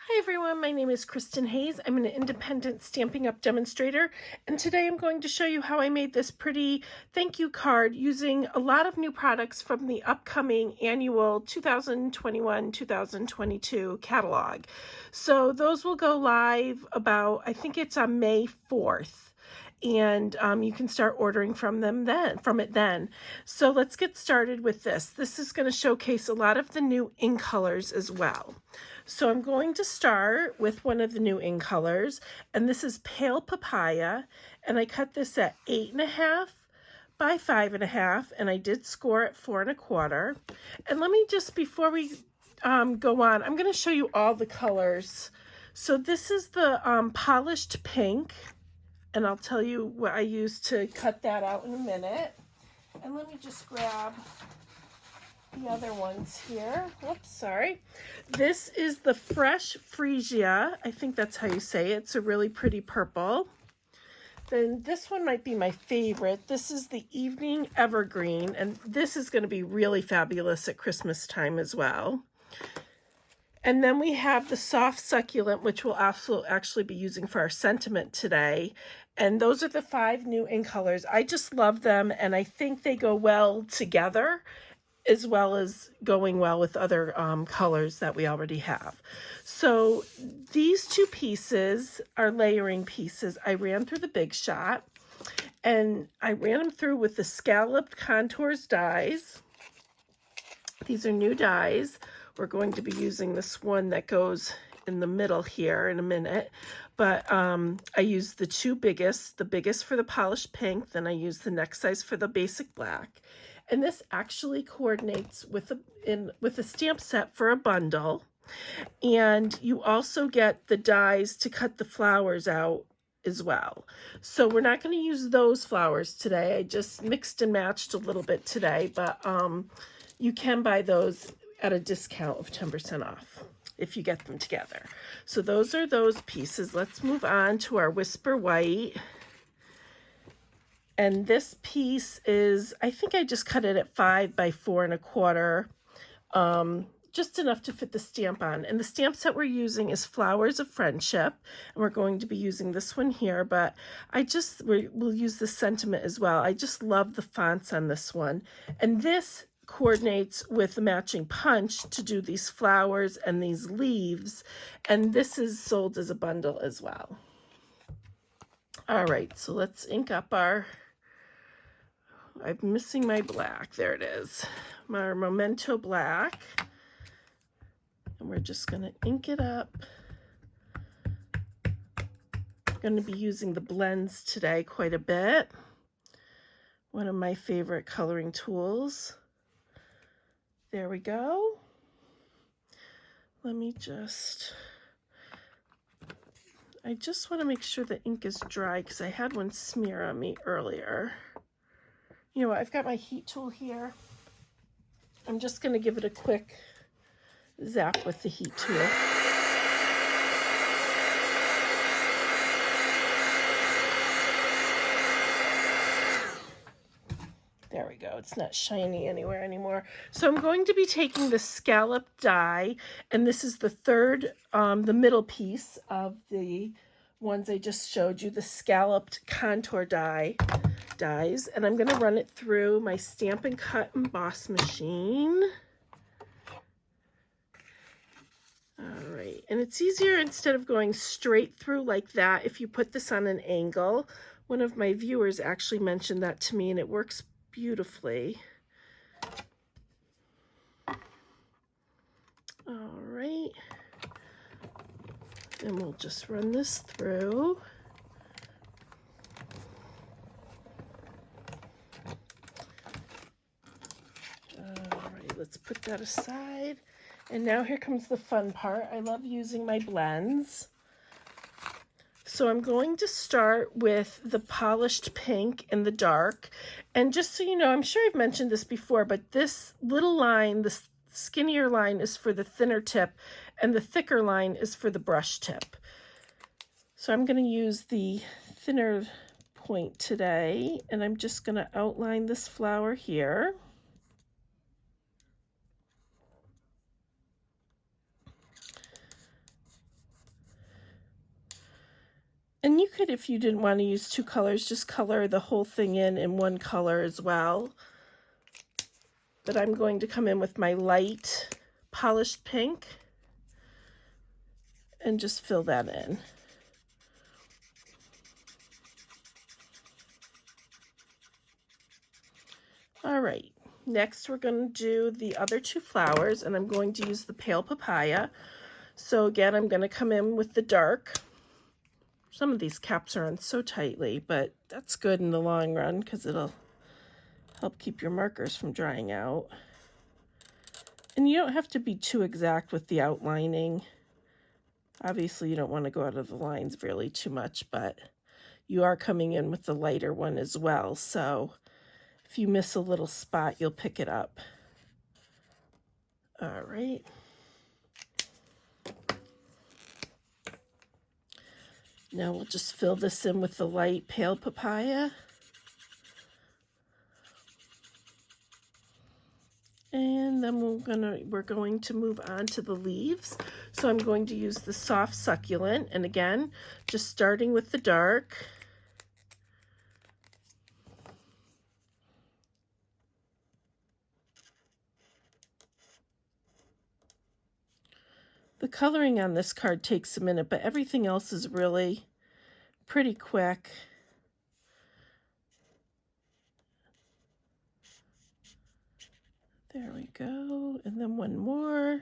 Hi everyone, my name is Kristin Hayes. I'm an independent Stampin' Up! Demonstrator, and today I'm going to show you how I made this pretty thank you card using a lot of new products from the upcoming annual 2021-2022 catalog. So those will go live about, I think it's on May 4th. And you can start ordering from it then. So let's get started with this. This is going to showcase a lot of the new ink colors as well. So I'm going to start with one of the new ink colors, and this is Pale Papaya, and I cut this at 8.5 by 5.5, and I did score at 4 1/4. And let me just, before we go on, I'm going to show you all the colors. So this is the polished pink, and I'll tell you what I used to cut that out in a minute. And let me just grab the other ones here. Whoops, sorry. This is the Fresh Freesia. I think that's how you say it. It's a really pretty purple. Then this one might be my favorite. This is the Evening Evergreen, and this is going to be really fabulous at Christmas time as well. And then we have the Soft Succulent, which we'll also actually be using for our sentiment today. And those are the 5 new ink colors. I just love them, and I think they go well together, as well as going well with other colors that we already have. So these 2 pieces are layering pieces. I ran through the Big Shot, and I ran them through with the Scalloped Contours dies. These are new dies. We're going to be using this one that goes in the middle here in a minute, but I used the 2 biggest, the biggest for the polished pink, then I used the next size for the basic black. And this actually coordinates with a stamp set for a bundle. And you also get the dies to cut the flowers out as well. So we're not going to use those flowers today. I just mixed and matched a little bit today, but you can buy those at a discount of 10% off if you get them together. So those are those pieces. Let's move on to our Whisper White. And this piece is, I think I just cut it at 5 by 4 1/4, just enough to fit the stamp on. And the stamp set we're using is Flowers of Friendship, and we're going to be using this one here, but we'll use the sentiment as well. I just love the fonts on this one. And this coordinates with the matching punch to do these flowers and these leaves, and this is sold as a bundle as well. All right, so let's ink up I'm missing my black. There it is. My Memento Black. And we're just going to ink it up. I'm going to be using the blends today quite a bit. One of my favorite coloring tools. There we go. Let me I just want to make sure the ink is dry because I had one smear on me earlier. You know what, I've got my heat tool here. I'm just going to give it a quick zap with the heat tool. There we go. It's not shiny anywhere anymore. So I'm going to be taking the Scallop Die, and this is the third, the middle piece of the ones I just showed you, the Scalloped Contour dies, and I'm going to run it through my Stampin' Cut Emboss machine. All right, and it's easier instead of going straight through like that if you put this on an angle. One of my viewers actually mentioned that to me, and it works beautifully. All right, and we'll just run this through. All right, let's put that aside. And now here comes the fun part. I love using my blends. So I'm going to start with the polished pink in the dark. And just so you know, I'm sure I've mentioned this before, but this little line, the skinnier line, is for the thinner tip, and the thicker line is for the brush tip. So I'm going to use the thinner point today, and I'm just going to outline this flower here. And you could, if you didn't want to use two colors, just color the whole thing in one color as well. But I'm going to come in with my light polished pink and just fill that in. All right, next we're going to do the other two flowers, and I'm going to use the pale papaya. So again, I'm going to come in with the dark. Some of these caps are on so tightly, but that's good in the long run because it'll help keep your markers from drying out. And you don't have to be too exact with the outlining. Obviously, you don't want to go out of the lines really too much, but you are coming in with the lighter one as well. So if you miss a little spot, you'll pick it up. All right. Now we'll just fill this in with the light pale papaya. And then we're going to move on to the leaves. So I'm going to use the soft succulent, and again, just starting with the dark. The coloring on this card takes a minute, but everything else is really pretty quick. There we go, and then one more.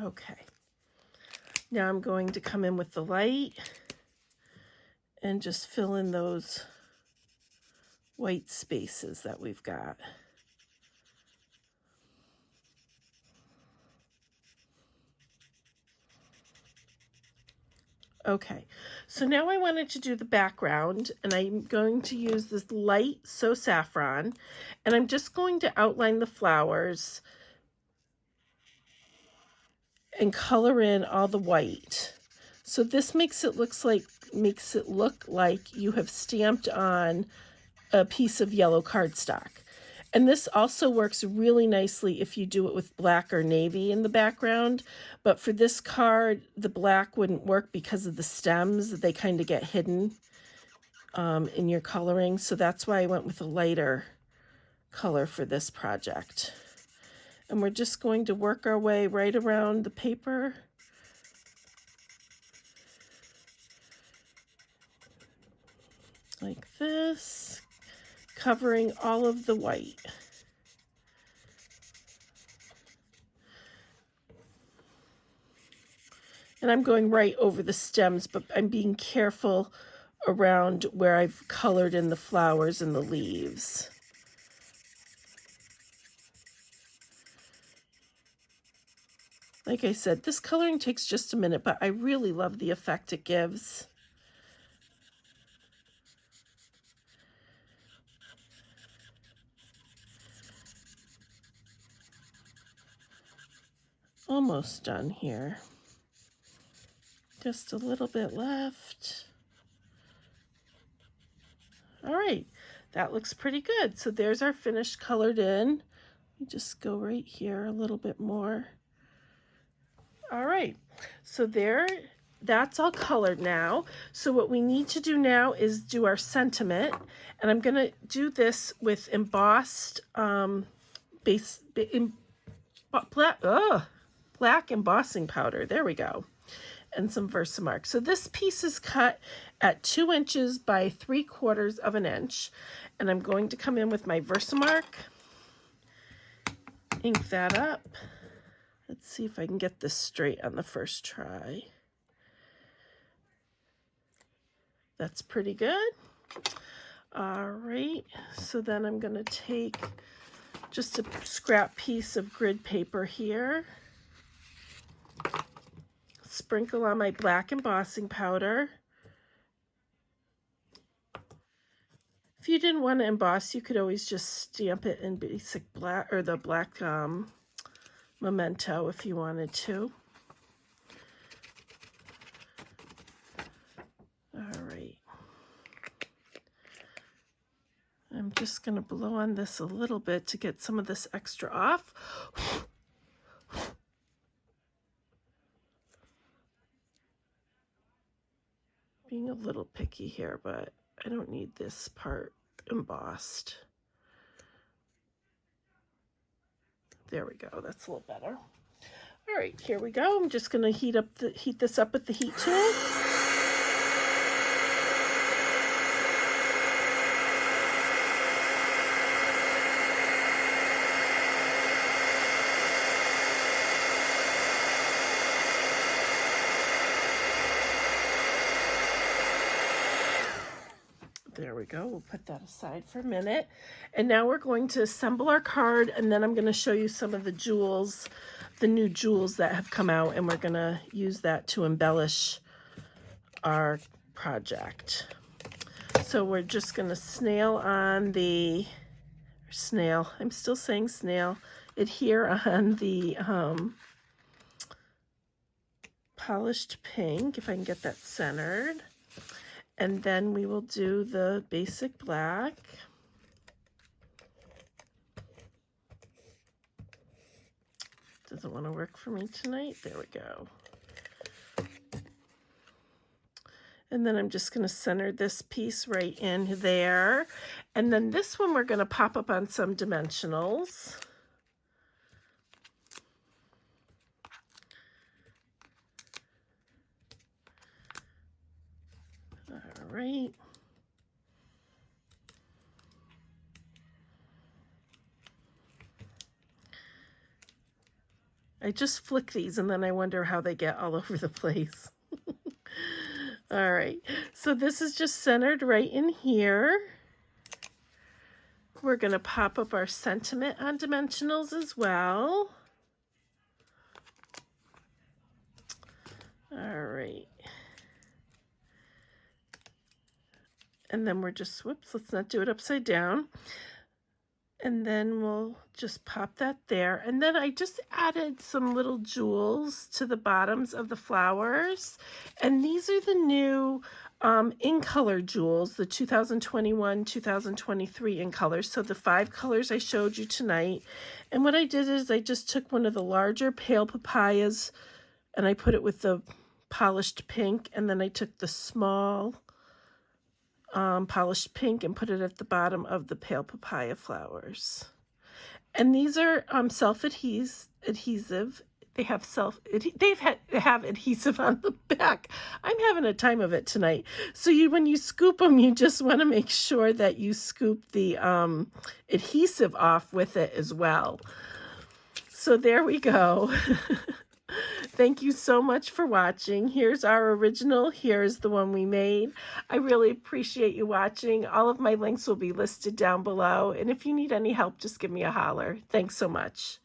Okay, now I'm going to come in with the light and just fill in those white spaces that we've got. Okay, so now I wanted to do the background, and I'm going to use this light So Saffron, and I'm just going to outline the flowers and color in all the white. So this makes it look like you have stamped on a piece of yellow cardstock. And this also works really nicely if you do it with black or navy in the background. But for this card, the black wouldn't work because of the stems. They kind of get hidden in your coloring. So that's why I went with a lighter color for this project. And we're just going to work our way right around the paper. Like this, covering all of the white. And I'm going right over the stems, but I'm being careful around where I've colored in the flowers and the leaves. Like I said, this coloring takes just a minute, but I really love the effect it gives. Almost done here. Just a little bit left. All right, that looks pretty good. So there's our finished colored in. Let me just go right here a little bit more. All right, so that's all colored now. So what we need to do now is do our sentiment, and I'm gonna do this with embossed black embossing powder. There we go. And some Versamark. So this piece is cut at 2 inches by 3/4 of an inch. And I'm going to come in with my Versamark, ink that up. Let's see if I can get this straight on the first try. That's pretty good. All right, so then I'm going to take just a scrap piece of grid paper here, sprinkle on my black embossing powder. If you didn't want to emboss, you could always just stamp it in basic black, or the black memento if you wanted to. All right. I'm just going to blow on this a little bit to get some of this extra off. being a little picky here, but I don't need this part embossed. There we go. That's a little better. All right, here we go. I'm just going to heat this up with the heat tool. There we go. We'll put that aside for a minute. And now we're going to assemble our card, and then I'm going to show you some of the jewels, the new jewels that have come out, and we're going to use that to embellish our project. So we're just going to snail on the, I'm still saying snail, adhere on the polished pink, if I can get that centered. And then we will do the basic black. Doesn't want to work for me tonight. There we go. And then I'm just going to center this piece right in there. And then this one we're going to pop up on some dimensionals. All right. I just flick these and then I wonder how they get all over the place. All right, so this is just centered right in here. We're going to pop up our sentiment on dimensionals as well. All right. And then we're just, whoops, let's not do it upside down. And then we'll just pop that there. And then I just added some little jewels to the bottoms of the flowers. And these are the new in color jewels, the 2021, 2023 in colors. So the 5 colors I showed you tonight. And what I did is I just took one of the larger pale papayas and I put it with the polished pink. And then I took the small polished pink and put it at the bottom of the pale papaya flowers. And these are self-adhesive. They have have adhesive on the back. I'm having a time of it tonight. So when you scoop them, you just want to make sure that you scoop the adhesive off with it as well. So there we go. Thank you so much for watching. Here's our original. Here's the one we made. I really appreciate you watching. All of my links will be listed down below. And if you need any help, just give me a holler. Thanks so much.